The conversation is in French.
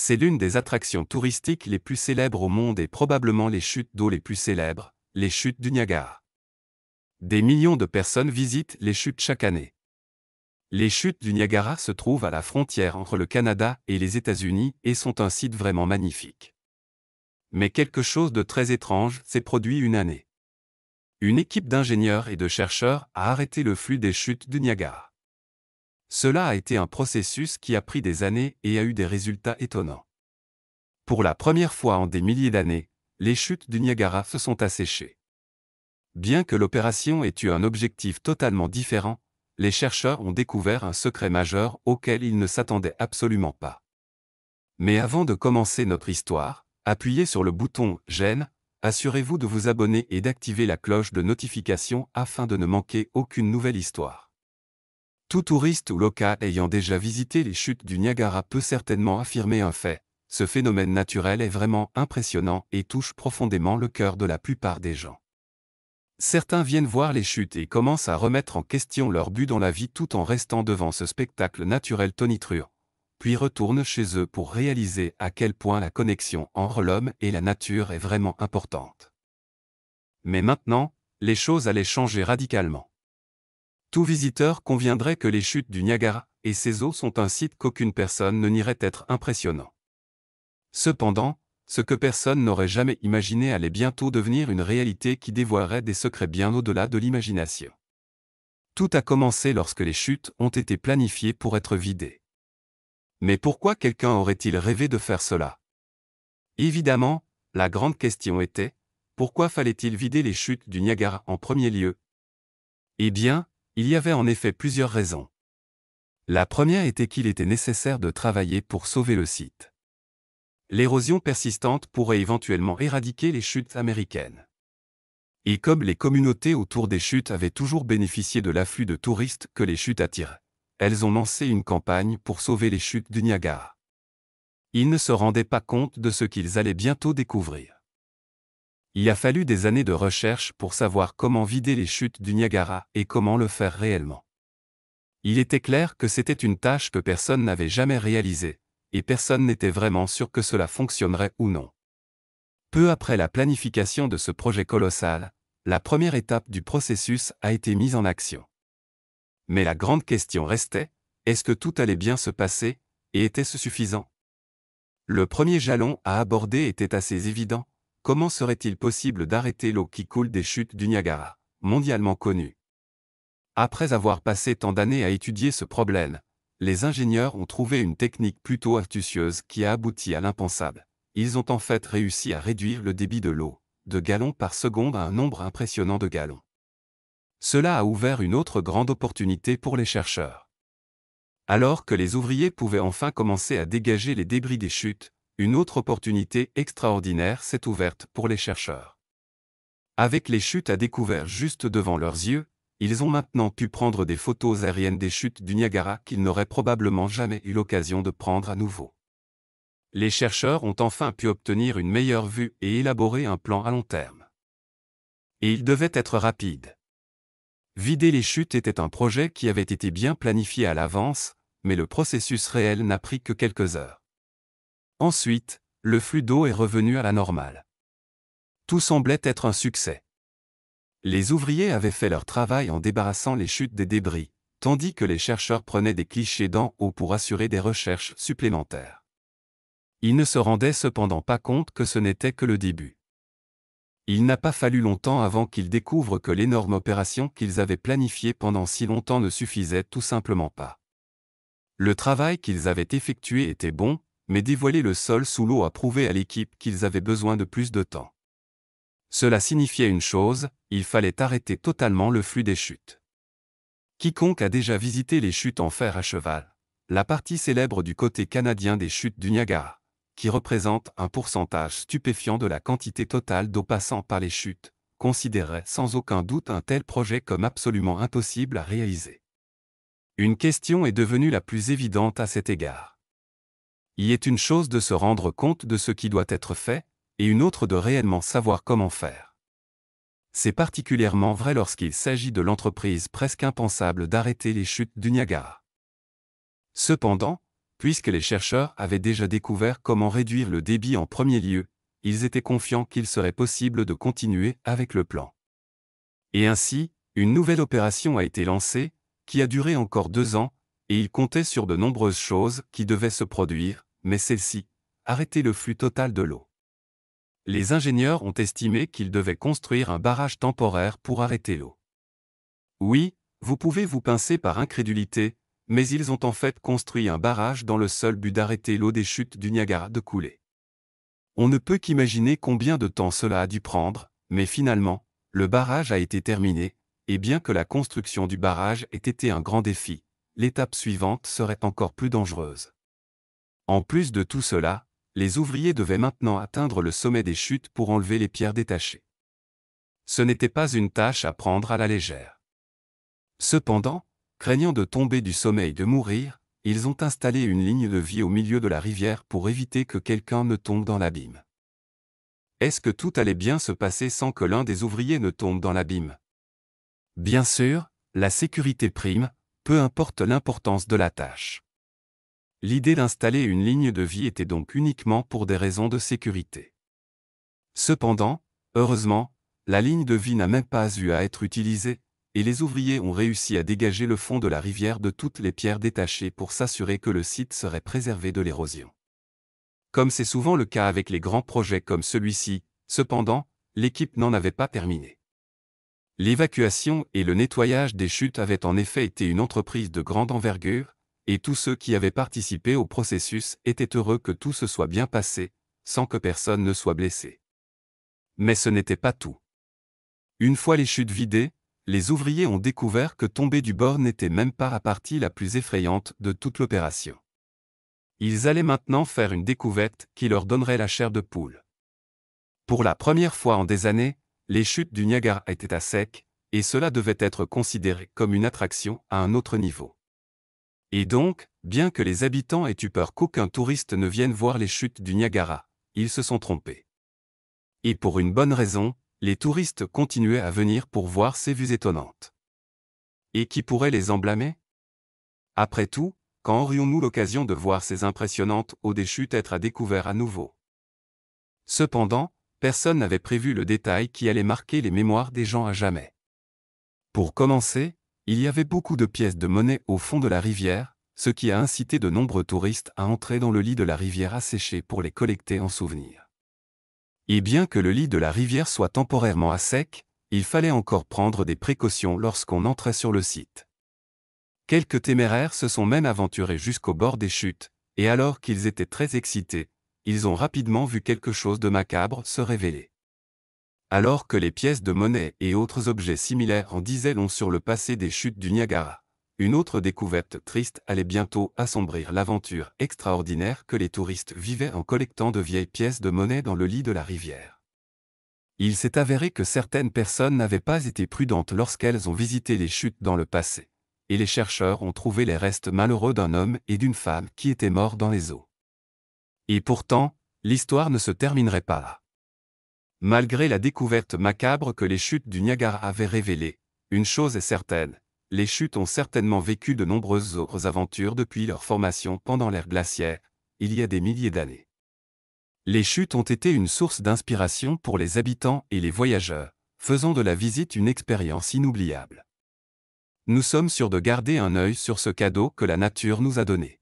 C'est l'une des attractions touristiques les plus célèbres au monde et probablement les chutes d'eau les plus célèbres, les chutes du Niagara. Des millions de personnes visitent les chutes chaque année. Les chutes du Niagara se trouvent à la frontière entre le Canada et les États-Unis et sont un site vraiment magnifique. Mais quelque chose de très étrange s'est produit une année. Une équipe d'ingénieurs et de chercheurs a arrêté le flux des chutes du Niagara. Cela a été un processus qui a pris des années et a eu des résultats étonnants. Pour la première fois en des milliers d'années, les chutes du Niagara se sont asséchées. Bien que l'opération ait eu un objectif totalement différent, les chercheurs ont découvert un secret majeur auquel ils ne s'attendaient absolument pas. Mais avant de commencer notre histoire, appuyez sur le bouton « J'aime », assurez-vous de vous abonner et d'activer la cloche de notification afin de ne manquer aucune nouvelle histoire. Tout touriste ou local ayant déjà visité les chutes du Niagara peut certainement affirmer un fait, ce phénomène naturel est vraiment impressionnant et touche profondément le cœur de la plupart des gens. Certains viennent voir les chutes et commencent à remettre en question leur but dans la vie tout en restant devant ce spectacle naturel tonitruant, puis retournent chez eux pour réaliser à quel point la connexion entre l'homme et la nature est vraiment importante. Mais maintenant, les choses allaient changer radicalement. Tout visiteur conviendrait que les chutes du Niagara et ses eaux sont un site qu'aucune personne ne nierait être impressionnant. Cependant, ce que personne n'aurait jamais imaginé allait bientôt devenir une réalité qui dévoilerait des secrets bien au-delà de l'imagination. Tout a commencé lorsque les chutes ont été planifiées pour être vidées. Mais pourquoi quelqu'un aurait-il rêvé de faire cela? Évidemment, la grande question était, pourquoi fallait-il vider les chutes du Niagara en premier lieu? Eh bien, il y avait en effet plusieurs raisons. La première était qu'il était nécessaire de travailler pour sauver le site. L'érosion persistante pourrait éventuellement éradiquer les chutes américaines. Et comme les communautés autour des chutes avaient toujours bénéficié de l'afflux de touristes que les chutes attiraient, elles ont lancé une campagne pour sauver les chutes du Niagara. Ils ne se rendaient pas compte de ce qu'ils allaient bientôt découvrir. Il a fallu des années de recherche pour savoir comment vider les chutes du Niagara et comment le faire réellement. Il était clair que c'était une tâche que personne n'avait jamais réalisée, et personne n'était vraiment sûr que cela fonctionnerait ou non. Peu après la planification de ce projet colossal, la première étape du processus a été mise en action. Mais la grande question restait, est-ce que tout allait bien se passer, et était-ce suffisant? Le premier jalon à aborder était assez évident. Comment serait-il possible d'arrêter l'eau qui coule des chutes du Niagara, mondialement connue? Après avoir passé tant d'années à étudier ce problème, les ingénieurs ont trouvé une technique plutôt astucieuse qui a abouti à l'impensable. Ils ont en fait réussi à réduire le débit de l'eau, de gallons par seconde à un nombre impressionnant de gallons. Cela a ouvert une autre grande opportunité pour les chercheurs. Alors que les ouvriers pouvaient enfin commencer à dégager les débris des chutes, une autre opportunité extraordinaire s'est ouverte pour les chercheurs. Avec les chutes à découvert juste devant leurs yeux, ils ont maintenant pu prendre des photos aériennes des chutes du Niagara qu'ils n'auraient probablement jamais eu l'occasion de prendre à nouveau. Les chercheurs ont enfin pu obtenir une meilleure vue et élaborer un plan à long terme. Et il devait être rapide. Vider les chutes était un projet qui avait été bien planifié à l'avance, mais le processus réel n'a pris que quelques heures. Ensuite, le flux d'eau est revenu à la normale. Tout semblait être un succès. Les ouvriers avaient fait leur travail en débarrassant les chutes des débris, tandis que les chercheurs prenaient des clichés d'en haut pour assurer des recherches supplémentaires. Ils ne se rendaient cependant pas compte que ce n'était que le début. Il n'a pas fallu longtemps avant qu'ils découvrent que l'énorme opération qu'ils avaient planifiée pendant si longtemps ne suffisait tout simplement pas. Le travail qu'ils avaient effectué était bon, mais dévoiler le sol sous l'eau a prouvé à l'équipe qu'ils avaient besoin de plus de temps. Cela signifiait une chose, il fallait arrêter totalement le flux des chutes. Quiconque a déjà visité les chutes en fer à cheval, la partie célèbre du côté canadien des chutes du Niagara, qui représente un pourcentage stupéfiant de la quantité totale d'eau passant par les chutes, considérait sans aucun doute un tel projet comme absolument impossible à réaliser. Une question est devenue la plus évidente à cet égard. Il est une chose de se rendre compte de ce qui doit être fait, et une autre de réellement savoir comment faire. C'est particulièrement vrai lorsqu'il s'agit de l'entreprise presque impensable d'arrêter les chutes du Niagara. Cependant, Puisque les chercheurs avaient déjà découvert comment réduire le débit en premier lieu, ils étaient confiants qu'il serait possible de continuer avec le plan. Et ainsi, une nouvelle opération a été lancée, qui a duré encore 2 ans, et ils comptaient sur de nombreuses choses qui devaient se produire, mais celle-ci, arrêter le flux total de l'eau. Les ingénieurs ont estimé qu'ils devaient construire un barrage temporaire pour arrêter l'eau. Oui, vous pouvez vous pincer par incrédulité, mais ils ont en fait construit un barrage dans le seul but d'arrêter l'eau des chutes du Niagara de couler. On ne peut qu'imaginer combien de temps cela a dû prendre, mais finalement, le barrage a été terminé, et bien que la construction du barrage ait été un grand défi, l'étape suivante serait encore plus dangereuse. En plus de tout cela, les ouvriers devaient maintenant atteindre le sommet des chutes pour enlever les pierres détachées. Ce n'était pas une tâche à prendre à la légère. Cependant, craignant de tomber du sommet et de mourir, ils ont installé une ligne de vie au milieu de la rivière pour éviter que quelqu'un ne tombe dans l'abîme. Est-ce que tout allait bien se passer sans que l'un des ouvriers ne tombe dans l'abîme? Bien sûr, la sécurité prime, peu importe l'importance de la tâche. L'idée d'installer une ligne de vie était donc uniquement pour des raisons de sécurité. Cependant, heureusement, la ligne de vie n'a même pas eu à être utilisée, et les ouvriers ont réussi à dégager le fond de la rivière de toutes les pierres détachées pour s'assurer que le site serait préservé de l'érosion. Comme c'est souvent le cas avec les grands projets comme celui-ci, cependant, l'équipe n'en avait pas terminé. L'évacuation et le nettoyage des chutes avaient en effet été une entreprise de grande envergure, et tous ceux qui avaient participé au processus étaient heureux que tout se soit bien passé, sans que personne ne soit blessé. Mais ce n'était pas tout. Une fois les chutes vidées, les ouvriers ont découvert que tomber du bord n'était même pas la partie la plus effrayante de toute l'opération. Ils allaient maintenant faire une découverte qui leur donnerait la chair de poule. Pour la première fois en des années, les chutes du Niagara étaient à sec, et cela devait être considéré comme une attraction à un autre niveau. Et donc, bien que les habitants aient eu peur qu'aucun touriste ne vienne voir les chutes du Niagara, ils se sont trompés. Et pour une bonne raison, les touristes continuaient à venir pour voir ces vues étonnantes. Et qui pourrait les en blâmer? Après tout, quand aurions-nous l'occasion de voir ces impressionnantes eaux des chutes être à découvert à nouveau? Cependant, personne n'avait prévu le détail qui allait marquer les mémoires des gens à jamais. Pour commencer, il y avait beaucoup de pièces de monnaie au fond de la rivière, ce qui a incité de nombreux touristes à entrer dans le lit de la rivière asséché pour les collecter en souvenir. Et bien que le lit de la rivière soit temporairement à sec, il fallait encore prendre des précautions lorsqu'on entrait sur le site. Quelques téméraires se sont même aventurés jusqu'au bord des chutes, et alors qu'ils étaient très excités, ils ont rapidement vu quelque chose de macabre se révéler. Alors que les pièces de monnaie et autres objets similaires en disaient long sur le passé des chutes du Niagara, une autre découverte triste allait bientôt assombrir l'aventure extraordinaire que les touristes vivaient en collectant de vieilles pièces de monnaie dans le lit de la rivière. Il s'est avéré que certaines personnes n'avaient pas été prudentes lorsqu'elles ont visité les chutes dans le passé, et les chercheurs ont trouvé les restes malheureux d'un homme et d'une femme qui étaient morts dans les eaux. Et pourtant, l'histoire ne se terminerait pas là. Malgré la découverte macabre que les chutes du Niagara avaient révélée, une chose est certaine, les chutes ont certainement vécu de nombreuses autres aventures depuis leur formation pendant l'ère glaciaire, il y a des milliers d'années. Les chutes ont été une source d'inspiration pour les habitants et les voyageurs, faisant de la visite une expérience inoubliable. Nous sommes sûrs de garder un œil sur ce cadeau que la nature nous a donné.